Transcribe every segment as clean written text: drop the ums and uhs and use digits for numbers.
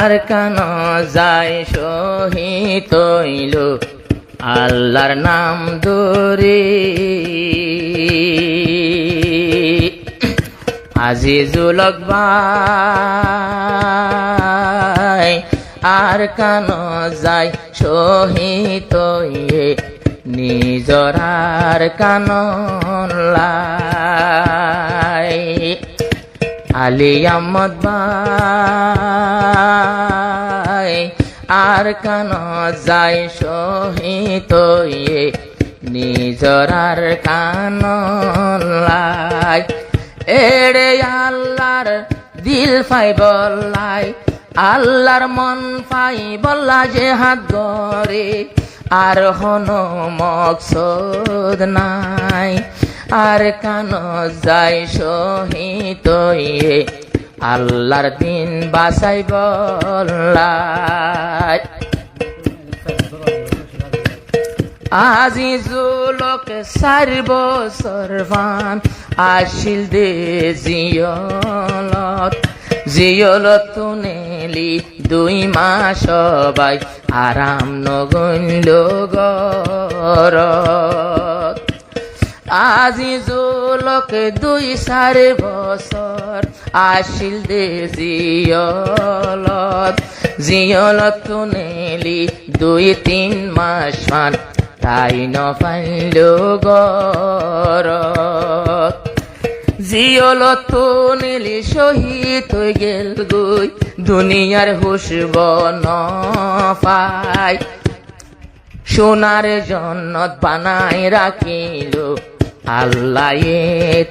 আর কান যায় শহীদ হইল আল্লাহর নাম ধরে আজিজুল হক ভাই আর কান যায় শহীদ হইয়ে নিজর আর কান লাই আলী আহমদ ভাই আর কান যায় শহীদ হইয়ে নিজর আর কান লাই এড়ে আল্লাহর দিল ফাই বল্লাই আল্লাহর মন ফাই বল্লা যে হাত গরে আর হন মকসদ নাই আর কান যায় শহীদ হইয়ে আল্লাহর দিন বাসাই বল্লাই আজিজুল হক 4 বছর ফান আসিল দে জিয়লত তুনেলি 2 মাস সবাই আরাম নগইল গরত আজিজুল হক 2-4 বছর আসিল দে জিয়লত তুনেলি 2-3 মাস মান তাই নফাইল গরত জিয়লত নীলি শহীদ হয়ে গেল গই দুনিয়ার হুসব নফাই সোনার জন্নত বানাই রাখিল আল্লাহ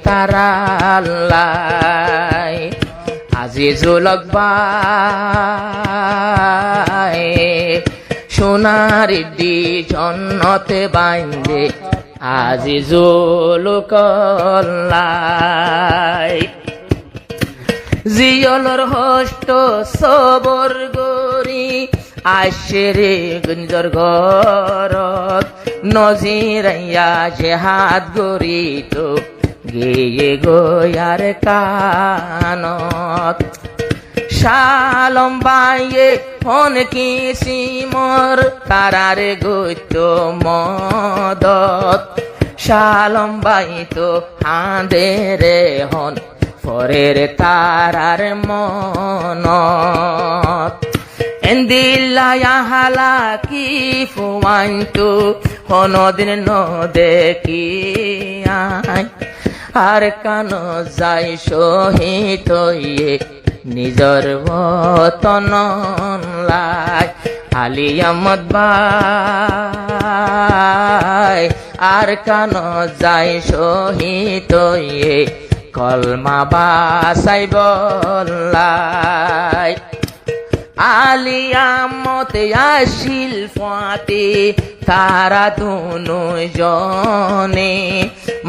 তারা আল্লাহ আজিজুল হক ভাই সোনার দি জন্নতে বাইন্দে আজিজুল কল্লাই জিয়লর হস্ত সবর গরি আশেরে গুঞ্জর ঘরত নজিরাইয়া যে হাত গরি তো গিয়ে গোয়ার কানত শালম বাইয়ে হন কি সিমর তারারে গইত মদত শালম বাই তো হাঁদে রে হন ফরের তারার মনত এন্দিল্লায়া হালা কি ফুয়াইতো হনদিন ন দেখি আই আর কান যাই শহীদ হইয়ে নিজর বতন লাই আলী আহমদ ভাই আর কান যায় শহীদ হইয়ে কলমা বাসাই বল্লাই আলী আহমদ আসিল ফাতে তারা দুনো জনে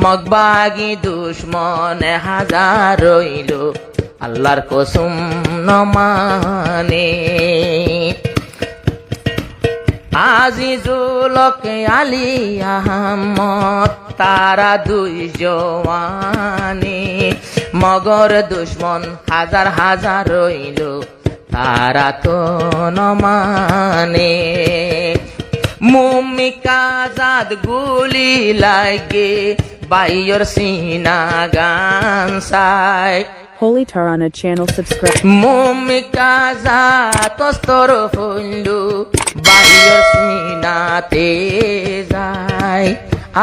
মগবাগি দুশ্মন হাজার রইল আল্লাহর কসম নমানে আজিজুল হক আলী আহমদ তারা 2 জওয়ানে মগর দুশ্মন হাজার হাজার রইল তারা তো নমানে মুমিকা জাদ গুলি লাগে বাইয়র সিনা গান সাই Holy Tarana channel subscribe. মুমিকা জাত স্তর ফুলু বাইয়র সিনাতে যায়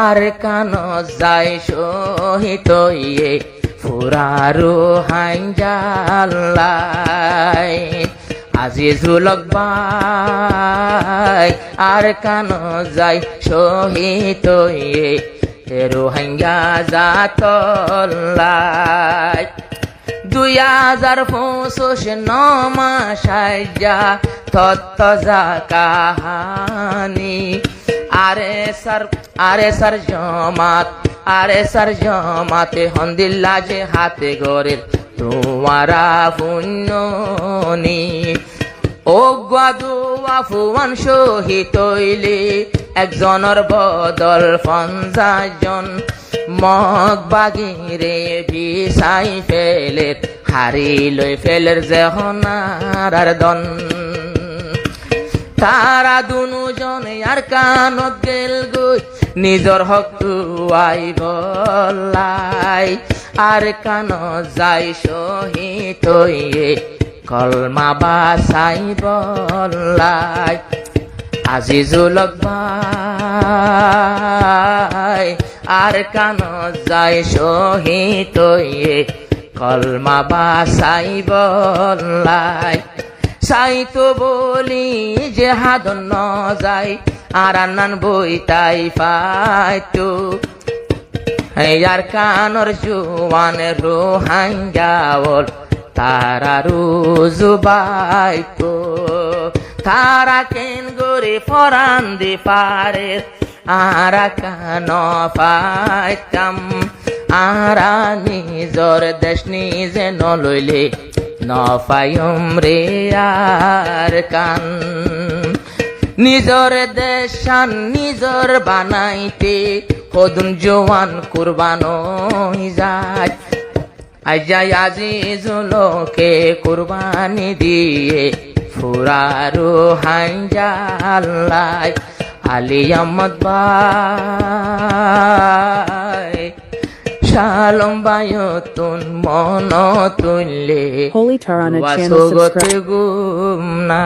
আর কান যায় শহীদ হইয়ে ফুরারু হাইজাল্লাই আজিজুল হক ভাই আর কান যায় শহীদ হইয়ে রোহিঙ্গা জাতল্লাই 2025 মাসাইয়া তত্ত্ব যা কাহানি আরে সার জমাতে হন্দিল্লা যে হাতে গরের তোমারা পুণ্যনি ও গাদুয়া ফুয়ান শহীদ হইলে একজনের বদল 50 জন মগ বাগিরে বিছাই ফেলে হারি লই ফেলের যে হনার দন তারা দুজন আর কানত গেল গই নিজর হকু আই বলাই আর কান যাই শহীদ হইয়ে কলমা বাসাই বলাই আজিজুল ভাই আর কান যাই শহীদ হইয়ে কলমা বাসাই বলাই সাই তো বলি যে হাদন ন যাই আর আন্নান বই তাই পাইতো আর কানর জুয়ান রোহাঙ্গাওল তারা রুজুবাইতো তারা কেন গরে ফরান দি পারে আর কান পাইতাম আরা নিজর দেশ নিজে নলইলে নফায়ম রে আর কান নিজর দেশান নিজর বানাইতে কদুন জওয়ান কুরবানো যায় আজাই আজিজুলকে কুরবানি দিয়ে ফুরারো হাইজাল্লাই আলী আহমদ ভাই শালম বায়তুন মন তুললে Holy Tarana channel ওয়াসগতে subscribe. গুমনা